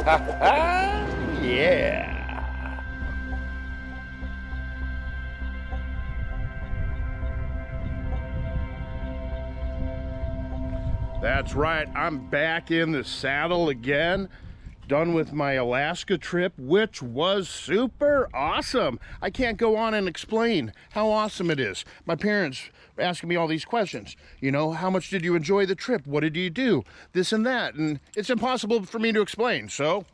Yeah. That's right, I'm back in the saddle again. Done with my Alaska trip, which was super awesome. I can't go on and explain how awesome it is. My parents were asking me all these questions. You know, how much did you enjoy the trip? What did you do? This and that. And it's impossible for me to explain. So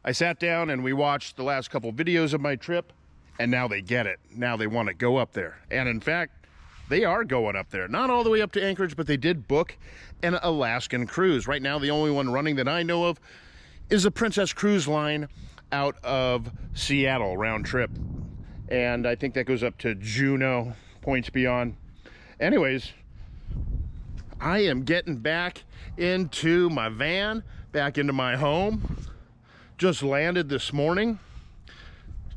I sat down and we watched the last couple videos of my trip, and now they get it. Now they want to go up there. And in fact, they are going up there. Not all the way up to Anchorage, but they did book an Alaskan cruise. Right now, the only one running that I know of is the Princess Cruise Line out of Seattle, round trip. And I think that goes up to Juneau, points beyond. Anyways, I am getting back into my van, back into my home. Just landed this morning.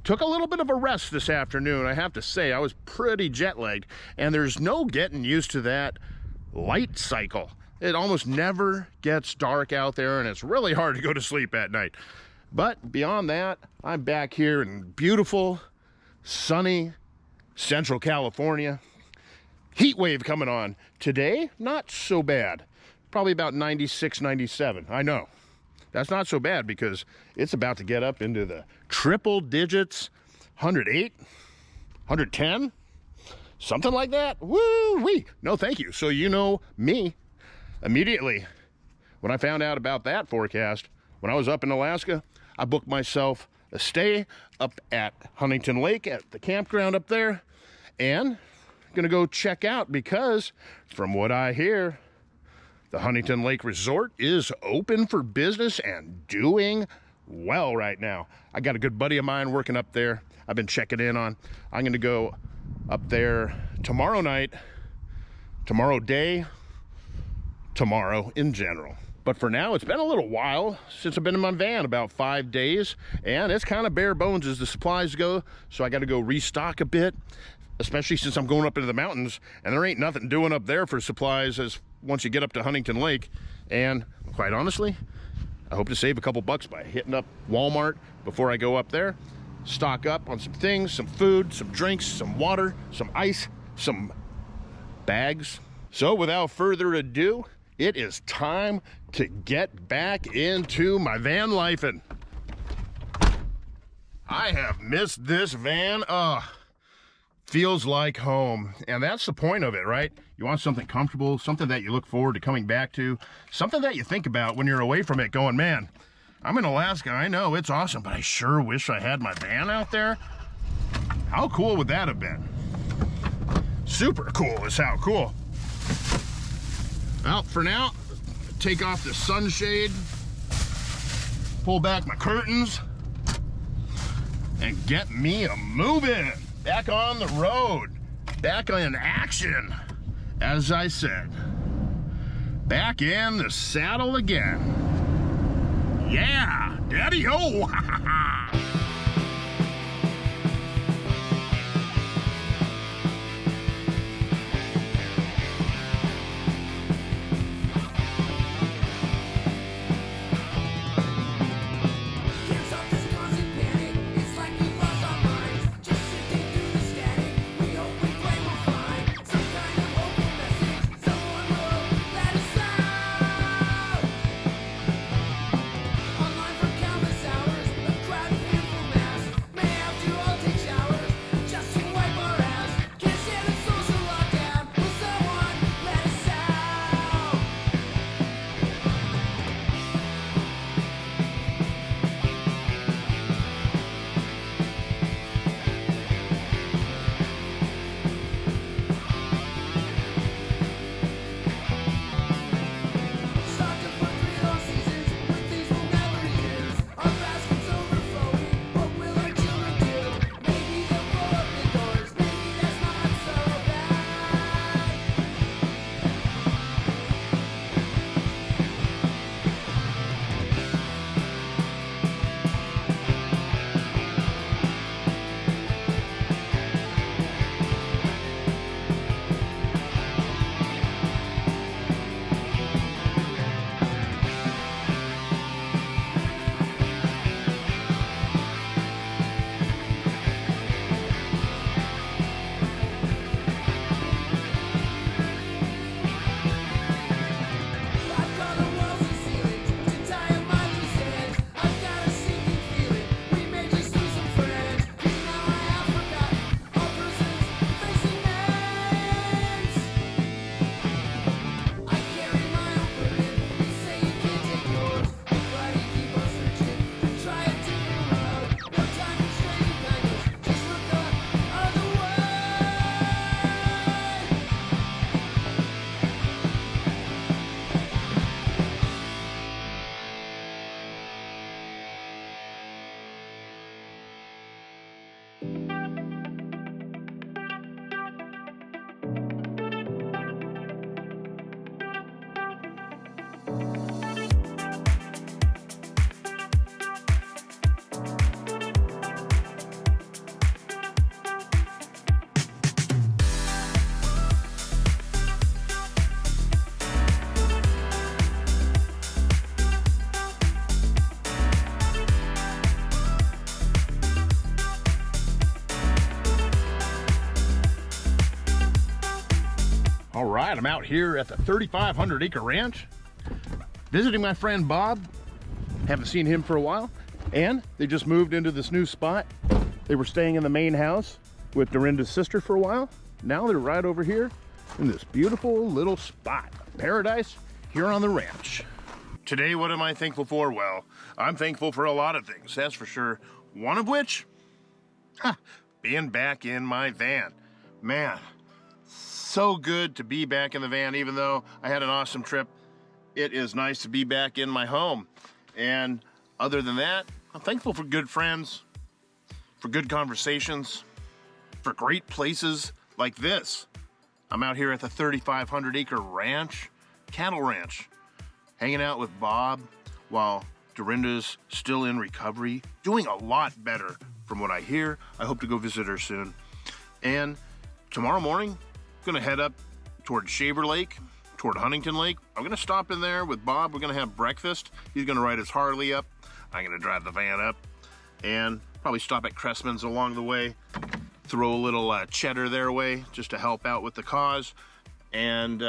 Took a little bit of a rest this afternoon. I have to say, I was pretty jet lagged, and there's no getting used to that light cycle. It almost never gets dark out there, and it's really hard to go to sleep at night. But beyond that, I'm back here in beautiful, sunny Central California. Heat wave coming on. Today, not so bad. Probably about 96, 97. I know. That's not so bad because it's about to get up into the triple digits, 108, 110, something like that. Woo-wee. No, thank you. So you know me. Immediately, when I found out about that forecast, when I was up in Alaska, I booked myself a stay up at Huntington Lake at the campground up there, and gonna go check out because from what I hear, the Huntington Lake Resort is open for business and doing well right now. I got a good buddy of mine working up there. I've been checking in on. I'm gonna go up there tomorrow night, tomorrow day, tomorrow in general. But for now, it's been a little while since I've been in my van, about 5 days, and it's kind of bare bones as the supplies go, so I got to go restock a bit, especially since I'm going up into the mountains, and there ain't nothing doing up there for supplies as once you get up to Huntington Lake. And quite honestly, I hope to save a couple bucks by hitting up Walmart before I go up there, stock up on some things, some food, some drinks, some water, some ice, some bags. So without further ado, it is time to get back into my van lifing. I have missed this van. Feels like home. And that's the point of it, right? You want something comfortable, something that you look forward to coming back to, something that you think about when you're away from it going, man, I'm in Alaska, I know, it's awesome, but I sure wish I had my van out there. How cool would that have been? Super cool is how cool. Well, for now, take off the sunshade, pull back my curtains, and get me a moving. Back on the road, back in action, as I said. Back in the saddle again. Yeah, daddy-o! Online for countless hours, a crowd All right, I'm out here at the 3,500 acre ranch, visiting my friend Bob. Haven't seen him for a while, and they just moved into this new spot. They were staying in the main house with Dorinda's sister for a while. Now they're right over here in this beautiful little spot, paradise here on the ranch. Today, what am I thankful for? Well, I'm thankful for a lot of things, that's for sure. One of which, being back in my van. Man, so good to be back in the van. Even though I had an awesome trip, it is nice to be back in my home. And other than that, I'm thankful for good friends, for good conversations, for great places like this. I'm out here at the 3,500 acre ranch, cattle ranch, hanging out with Bob while Dorinda's still in recovery, doing a lot better from what I hear. I hope to go visit her soon. And tomorrow morning, gonna head up toward Shaver Lake, toward Huntington Lake. I'm gonna stop in there with Bob. We're gonna have breakfast. He's gonna ride his Harley up. I'm gonna drive the van up and probably stop at Cressman's along the way. Throw a little cheddar their way just to help out with the cause. And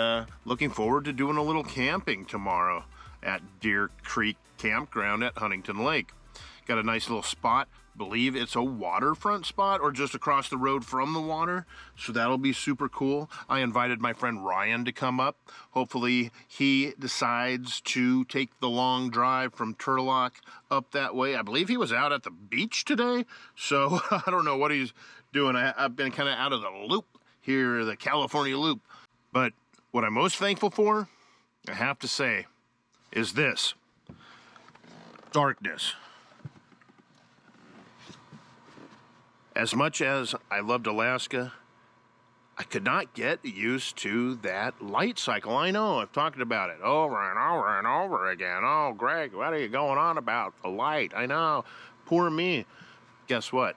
looking forward to doing a little camping tomorrow at Deer Creek Campground at Huntington Lake. Got a nice little spot. Believe it's a waterfront spot or just across the road from the water, so that'll be super cool. I invited my friend Ryan to come up. Hopefully he decides to take the long drive from Turlock up that way. I believe he was out at the beach today, so I don't know what he's doing. I've been kind of out of the loop here, the California loop. But what I'm most thankful for, I have to say, is this: darkness. As much as I loved Alaska, I could not get used to that light cycle. I know, I've talked about it over and over and over again. Oh, Greg, what are you going on about? The light, I know. Poor me. Guess what?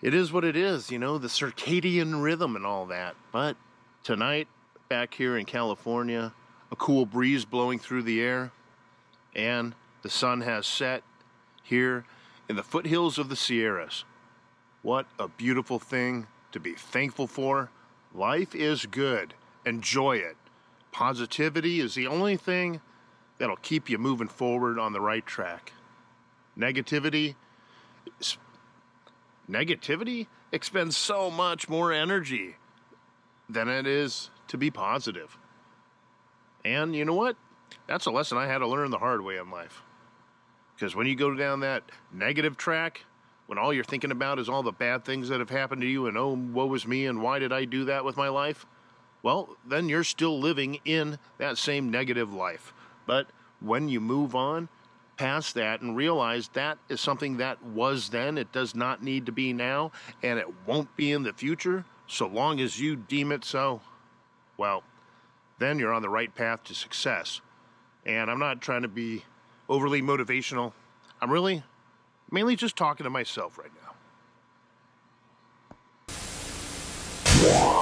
It is what it is, you know, the circadian rhythm and all that. But tonight, back here in California, a cool breeze blowing through the air, and the sun has set here in the foothills of the Sierras. What a beautiful thing to be thankful for. Life is good. Enjoy it. Positivity is the only thing that'll keep you moving forward on the right track. Negativity expends so much more energy than it is to be positive. And you know what? That's a lesson I had to learn the hard way in life. Because when you go down that negative track, when all you're thinking about is all the bad things that have happened to you and, oh, woe is me and why did I do that with my life? Well, then you're still living in that same negative life. But when you move on past that and realize that is something that was then, it does not need to be now, and it won't be in the future, so long as you deem it so, well, then you're on the right path to success. And I'm not trying to be overly motivational. I'm really mainly just talking to myself right now.